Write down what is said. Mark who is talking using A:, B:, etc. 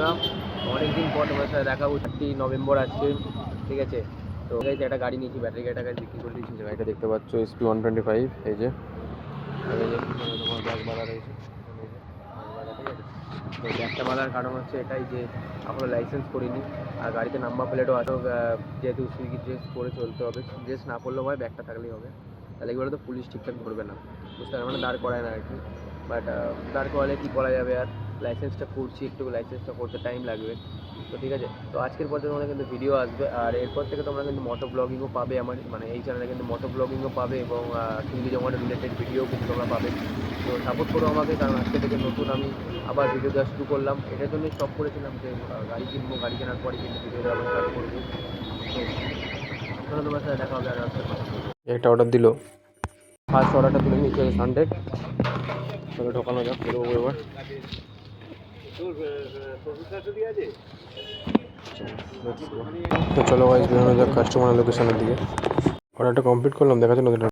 A: বন্ধুরা, অনেকদিন পর তোমার সাথে দেখা হচ্ছে। 3 নভেম্বর আজকে, ঠিক আছে। তো একটা গাড়ি নিয়েছি, ব্যাটারি গাড়িটা বিক্রি করে দিয়েছি। গাড়িটা দেখতে পাচ্ছ SP125, এই যে তোমার ব্যাগ বাঁধা রয়েছে। ঠিক আছে, তো ব্যাগটা বাঁধার কারণ হচ্ছে এটাই যে এখনও লাইসেন্স করিনি, আর গাড়িতে নাম্বার প্লেটও আছে। যেহেতু সুইগি ড্রেস পরে চলতে হবে, ড্রেস না পরলেও হয়, ব্যাগটা থাকলেই হবে। তাহলে এগুলো তো পুলিশ ঠিকঠাক ধরবে না, বুঝতে পারে, মানে দাঁড় করায় না আর কি। বাট দাঁড় করালে কী করা যাবে, আর লাইসেন্সটা করছি, একটু লাইসেন্সটা করতে টাইম লাগবে। তো ঠিক আছে, তো আজকের পর থেকে তোমাদের কিন্তু ভিডিও আসবে, আর এরপর থেকে তোমরা কিন্তু মোটো ব্লগিংও পাবে আমার, মানে এই চ্যানেলে কিন্তু মোটো ব্লগিংও পাবে, এবং সুইগি জোম্যাটো রিলেটেড ভিডিও কিন্তু তোমরা পাবে। তো সাপোর্ট করো আমাকে, কারণ আজকে থেকে নতুন আমি আবার ভিডিও দেওয়া শুরু করলাম। এটার জন্যই স্টপ করেছিলাম যে গাড়ি কিনবো, গাড়ি কেনার পরে কিন্তু ভিডিও দেওয়া স্টার্ট করবো। তো তোমার সাথে দেখা হবে আর একটা অর্ডার দিল। ফার্স্ট অর্ডারটা তুলে নিচ্ছে 100, তবে ঢোকানো যাক, বেরোবো এবার। তো চলো গাইস, বেরোনো যাক কাস্টমার লোকেশনের দিকে। অর্ডারটা কমপ্লিট করলাম, দেখা জন্য